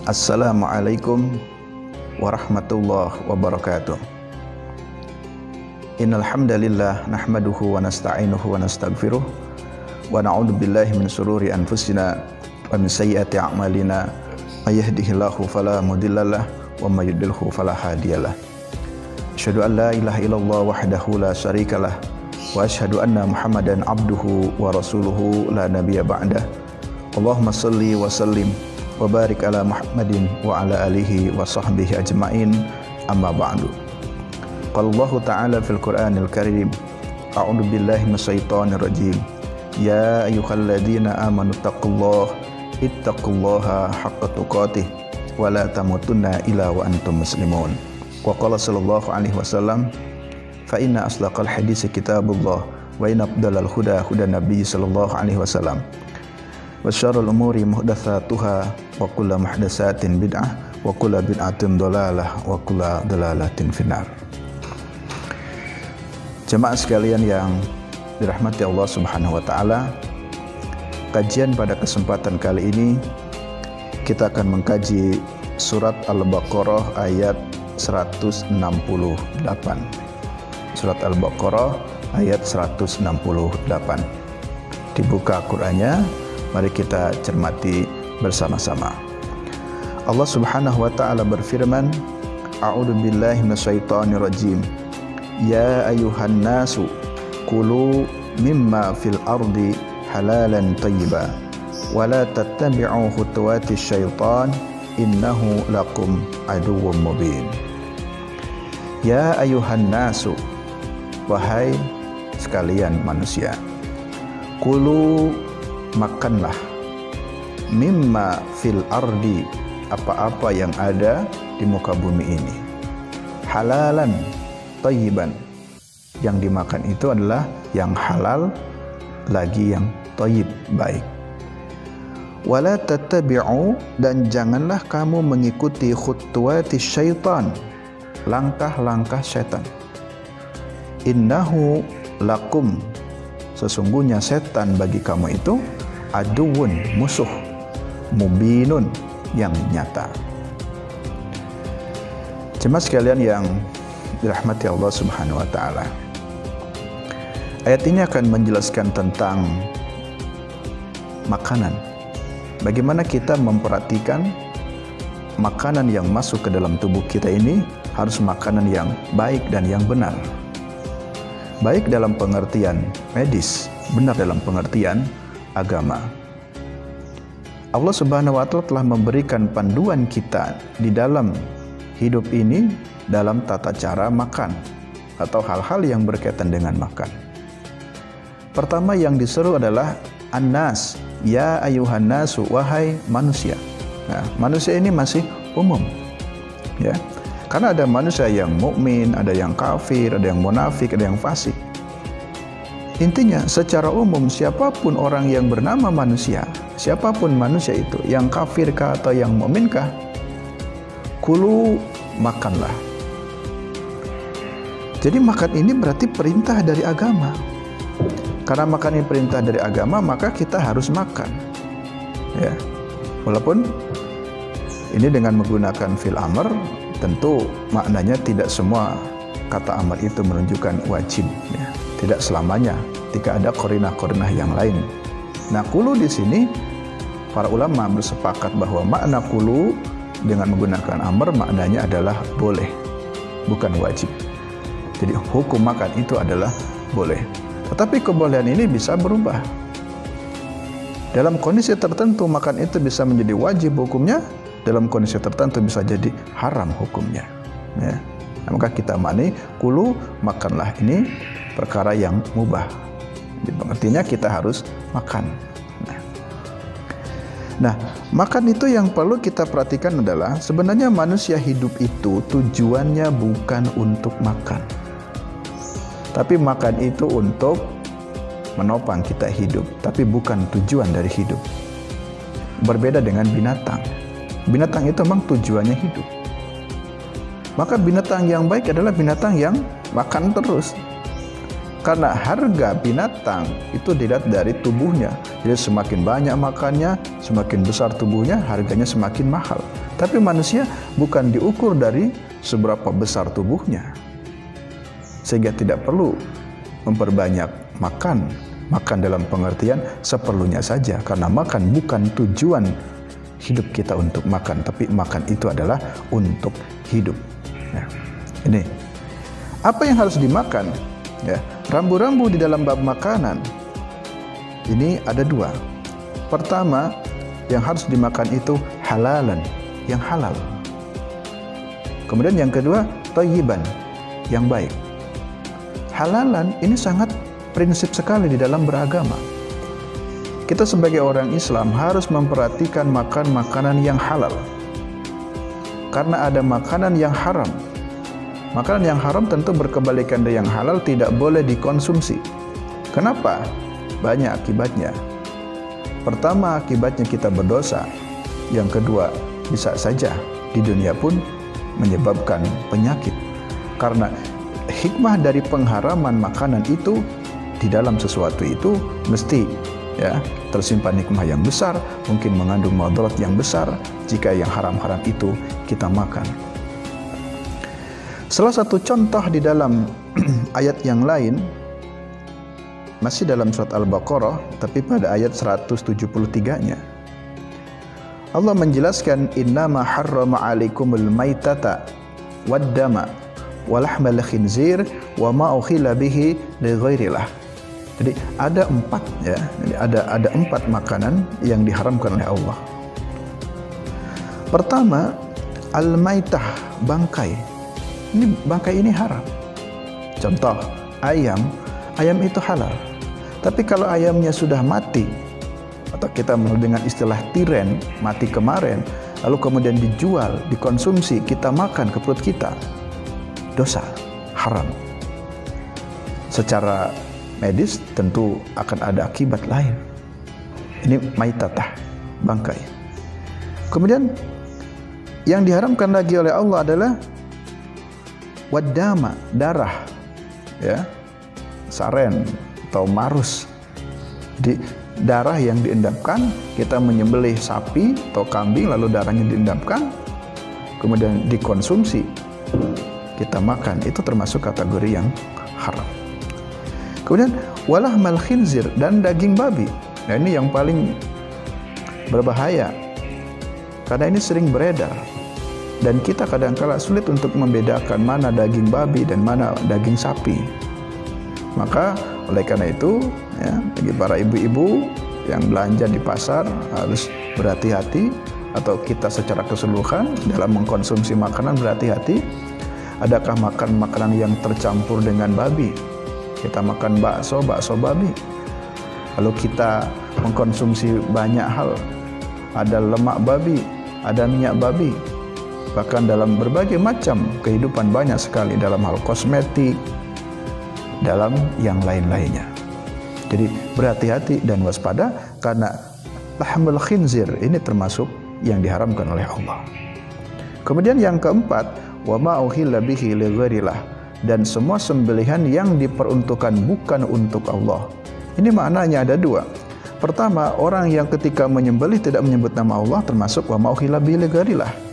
Assalamualaikum warahmatullahi wabarakatuh. Innal hamdalillah nahmaduhu wa nasta'inuhu wa nastaghfiruh wa na'udzu billahi min shururi anfusina wa min sayyiati a'malina may yahdihillahu fala mudhillalah wa may yudlilhu fala hadiyalah. Asyhadu an la ilaha illallah wahdahu la syarikalah wa asyhadu anna Muhammadan abduhu wa rasuluhu la nabiyya ba'dah. Allahumma shalli wa sallim wa barik ala Muhammadin wa ala alihi wa sahbihi ajma'in, amma ba'du. Qala Allah ta'ala fil Qur'anil Karim, a'udzu billahi minasyaitonir rajim. Ya ayyuhalladzina amanu ittaqullaha haqqa tuqatih wa la tamutunna illa wa antum muslimun. Wa qala sallallahu alaihi wasallam, fa inna asdaqal haditsi kitabullah wa inna afdalal huda huda nabiy sallallahu alaihi wasallam. Wa syarrul umuri muhdatsatuha wa kullu muhdatsatin bid'ah wa kullu bid'atin dhalalah wa kullu dhalalatin finnar. Jemaah sekalian yang dirahmati Allah Subhanahu wa taala, kajian pada kesempatan kali ini kita akan mengkaji surat Al-Baqarah ayat 168. Surat Al-Baqarah ayat 168. Dibuka Qur'annya, mari kita cermati bersama-sama. Allah Subhanahu wa taala berfirman, a'udzu billahi minasyaitonir rajim. Ya ayyuhan nasu kulu mimma fil ardi halalan thayyiban wa la tattabi'u khutuwatis syaitan innahu lakum aduwwum mubin. Ya ayyuhan nasu, wahai sekalian manusia, kulu, makanlah, mimma fil ardi, apa-apa yang ada di muka bumi ini, halalan thayyiban, yang dimakan itu adalah yang halal lagi yang thayyib, baik. Wala tattabi'u, dan janganlah kamu mengikuti khutuwatis syaitan, langkah-langkah setan. Innahu lakum, sesungguhnya setan bagi kamu itu aduwun, musuh, mubinun, yang nyata. Jemaah sekalian yang dirahmati Allah Subhanahu wa taala, ayat ini akan menjelaskan tentang makanan. Bagaimana kita memperhatikan makanan yang masuk ke dalam tubuh kita ini harus makanan yang baik dan yang benar. Baik dalam pengertian medis, benar dalam pengertian agama. Allah Subhanahu wa taala telah memberikan panduan kita di dalam hidup ini dalam tata cara makan atau hal-hal yang berkaitan dengan makan. Pertama yang diseru adalah an-nas, ya ayyuhan nasu, wahai manusia. Nah, manusia ini masih umum, ya. Karena ada manusia yang mukmin, ada yang kafir, ada yang munafik, ada yang fasik. Intinya secara umum siapapun orang yang bernama manusia, siapapun manusia itu, yang kafirkah atau yang mukminkah, kulu, makanlah. Jadi makan ini berarti perintah dari agama. Karena makan ini perintah dari agama, maka kita harus makan. Ya. Walaupun ini dengan menggunakan fil amr, tentu maknanya tidak semua kata amr itu menunjukkan wajib, ya. Tidak selamanya, jika ada qarinah-qarinah yang lain. Nah, kulu di sini para ulama bersepakat bahwa makna kulu dengan menggunakan amr maknanya adalah boleh, bukan wajib. Jadi hukum makan itu adalah boleh. Tetapi kebolehan ini bisa berubah. Dalam kondisi tertentu makan itu bisa menjadi wajib hukumnya, dalam kondisi tertentu bisa jadi haram hukumnya. Ya. Nah, maka kita maknai kulu, makanlah, ini perkara yang mubah. Jadi pengertiannya kita harus makan. Nah, makan itu yang perlu kita perhatikan adalah sebenarnya manusia hidup itu tujuannya bukan untuk makan. Tapi makan itu untuk menopang kita hidup, tapi bukan tujuan dari hidup. Berbeda dengan binatang. Binatang itu memang tujuannya hidup. Maka binatang yang baik adalah binatang yang makan terus. Karena harga binatang itu dilihat dari tubuhnya. Jadi semakin banyak makannya, semakin besar tubuhnya, harganya semakin mahal. Tapi manusia bukan diukur dari seberapa besar tubuhnya. Sehingga tidak perlu memperbanyak makan. Makan dalam pengertian seperlunya saja. Karena makan bukan tujuan hidup kita untuk makan, tapi makan itu adalah untuk hidup. Ya. Ini apa yang harus dimakan? Ya, rambu-rambu di dalam bab makanan ini ada dua. Pertama, yang harus dimakan itu halalan, yang halal. Kemudian yang kedua, thayyiban, yang baik. Halalan ini sangat prinsip sekali di dalam beragama. Kita sebagai orang Islam harus memperhatikan makan makanan yang halal. Karena ada makanan yang haram. Makanan yang haram tentu berkebalikan dari yang halal, tidak boleh dikonsumsi. Kenapa? Banyak akibatnya. Pertama, akibatnya kita berdosa. Yang kedua, bisa saja di dunia pun menyebabkan penyakit. Karena hikmah dari pengharaman makanan itu, di dalam sesuatu itu mesti ya tersimpan hikmah yang besar, mungkin mengandung madarat yang besar jika yang haram-haram itu kita makan. Salah satu contoh di dalam ayat yang lain, masih dalam surat Al-Baqarah, tapi pada ayat 173-nya. Allah menjelaskan, innama harrama alaikumul maitata waddama walahmal khinzir wa ma ukhila bihi li ghairillah. Jadi ada empat ya, jadi ada empat makanan yang diharamkan oleh Allah. Pertama, al-maitah, bangkai. Bangkai ini haram. Contoh, ayam itu halal. Tapi kalau ayamnya sudah mati, atau kita dengan istilah tiren, mati kemarin, lalu kemudian dijual, dikonsumsi, kita makan ke perut kita, dosa, haram. Secara medis tentu akan ada akibat lain. Ini maitatah, bangkai. Kemudian yang diharamkan lagi oleh Allah adalah waddama, darah, ya, saren atau marus. Jadi darah yang diendapkan, kita menyembelih sapi atau kambing lalu darahnya diendapkan, kemudian dikonsumsi, kita makan, itu termasuk kategori yang haram. Kemudian walahmal khinzir, dan daging babi. Nah ini yang paling berbahaya karena ini sering beredar. Dan kita kadang-kala sulit untuk membedakan mana daging babi dan mana daging sapi. Maka oleh karena itu, ya, bagi para ibu-ibu yang belanja di pasar harus berhati-hati, atau kita secara keseluruhan dalam mengkonsumsi makanan berhati-hati. Adakah makan makanan yang tercampur dengan babi? Kita makan bakso babi. Lalu kita mengkonsumsi banyak hal. Ada lemak babi, ada minyak babi. Bahkan dalam berbagai macam kehidupan banyak sekali, dalam hal kosmetik, dalam yang lain-lainnya. Jadi berhati-hati dan waspada, karena lahmul khinzir ini termasuk yang diharamkan oleh Allah. Kemudian yang keempat, wa ma uhilla bihi li ghairillah, dan semua sembelihan yang diperuntukkan bukan untuk Allah. Ini maknanya ada dua. Pertama, orang yang ketika menyembelih tidak menyebut nama Allah termasuk wa ma uhilla bihi li ghairillah.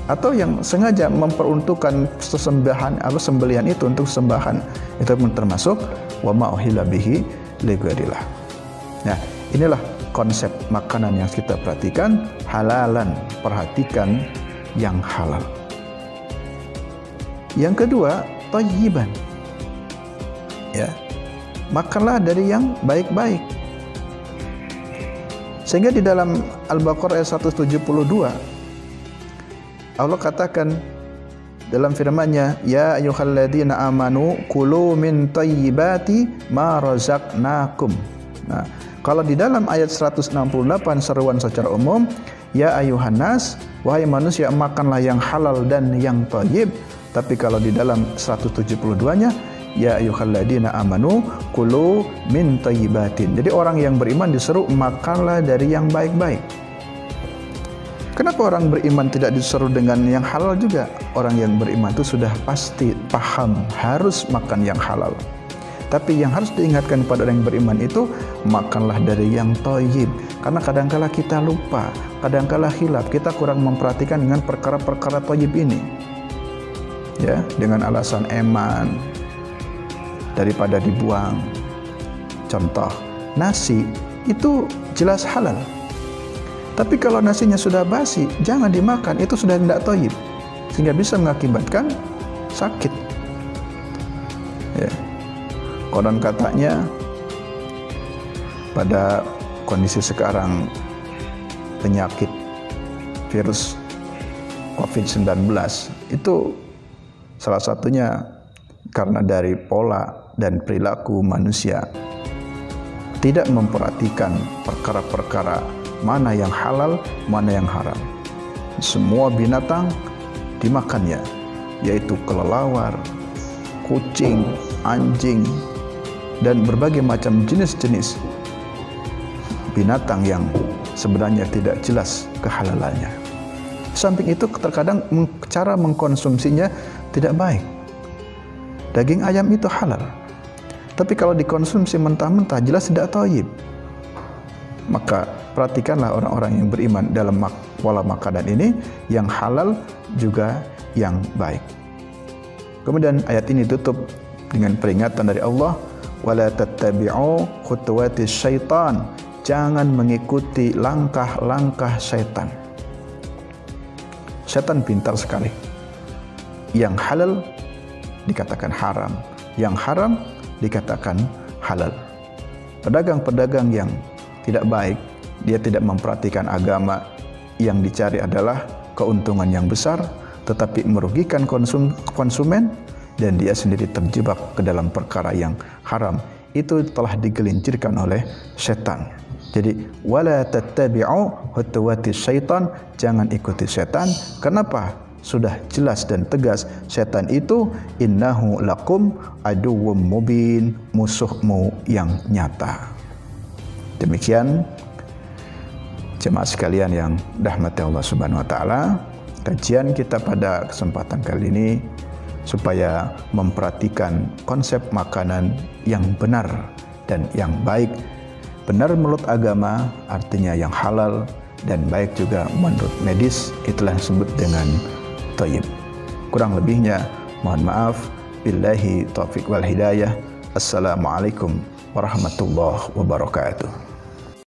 Atau yang sengaja memperuntukkan sesembahan atau sembelihan itu untuk sembahan, itu pun termasuk wa ma uhilla bihi li ghairillah. Nah, inilah konsep makanan yang kita perhatikan, halalan, perhatikan yang halal. Yang kedua, thayyiban. Ya. Makanlah dari yang baik-baik. Sehingga di dalam Al-Baqarah ayat 172 Allah katakan dalam firman-Nya, ya ayyuhalladzina amanu kulu min thayyibati ma razaqnakum. Nah, kalau di dalam ayat 168 seruan secara umum, ya ayyuhan nas, wahai manusia, makanlah yang halal dan yang thayyib. Tapi kalau di dalam 172-nya, ya ayyuhalladzina amanu kulu min thayyibatin. Jadi orang yang beriman disuruh makanlah dari yang baik-baik. Kenapa orang beriman tidak disuruh dengan yang halal juga? Orang yang beriman itu sudah pasti paham harus makan yang halal. Tapi yang harus diingatkan kepada orang yang beriman itu, makanlah dari yang thayyib. Karena kadangkala kita lupa, kadangkala khilaf, kita kurang memperhatikan dengan perkara-perkara thayyib ini. Ya, dengan alasan eman daripada dibuang. Contoh, nasi itu jelas halal. Tapi kalau nasinya sudah basi, jangan dimakan, itu sudah tidak thayyib, sehingga bisa mengakibatkan sakit. Ya. Konon katanya pada kondisi sekarang penyakit virus COVID-19 itu salah satunya karena dari pola dan perilaku manusia tidak memperhatikan perkara-perkara mana yang halal, mana yang haram. Semua binatang dimakannya, yaitu kelelawar, kucing, anjing, dan berbagai macam jenis-jenis binatang yang sebenarnya tidak jelas kehalalannya. Samping itu terkadang cara mengkonsumsinya tidak baik. Daging ayam itu halal, tapi kalau dikonsumsi mentah-mentah jelas tidak thayyib. Maka perhatikanlah orang-orang yang beriman dalam pola makanan ini, yang halal juga yang baik. Kemudian ayat ini tutup dengan peringatan dari Allah, wala tattabi'u khutuwatis syaitan, jangan mengikuti langkah-langkah syaitan. Syaitan pintar sekali. Yang halal dikatakan haram, yang haram dikatakan halal. Pedagang-pedagang yang tidak baik, dia tidak memperhatikan agama, yang dicari adalah keuntungan yang besar, tetapi merugikan konsumen, dan dia sendiri terjebak ke dalam perkara yang haram. Itu telah digelincirkan oleh setan. Jadi wala tattabi'u khutuwatis syaitan, jangan ikuti setan. Kenapa? Sudah jelas dan tegas, setan itu innahu lakum aduwwum mubin, musuhmu yang nyata. Demikian jemaah sekalian yang dirahmati Allah Subhanahu wa taala, kajian kita pada kesempatan kali ini supaya memperhatikan konsep makanan yang benar dan yang baik. Benar menurut agama artinya yang halal, dan baik juga menurut medis, itulah yang disebut dengan thayyib. Kurang lebihnya mohon maaf. Billahi taufiq wal hidayah. Assalamualaikum warahmatullahi wabarakatuh.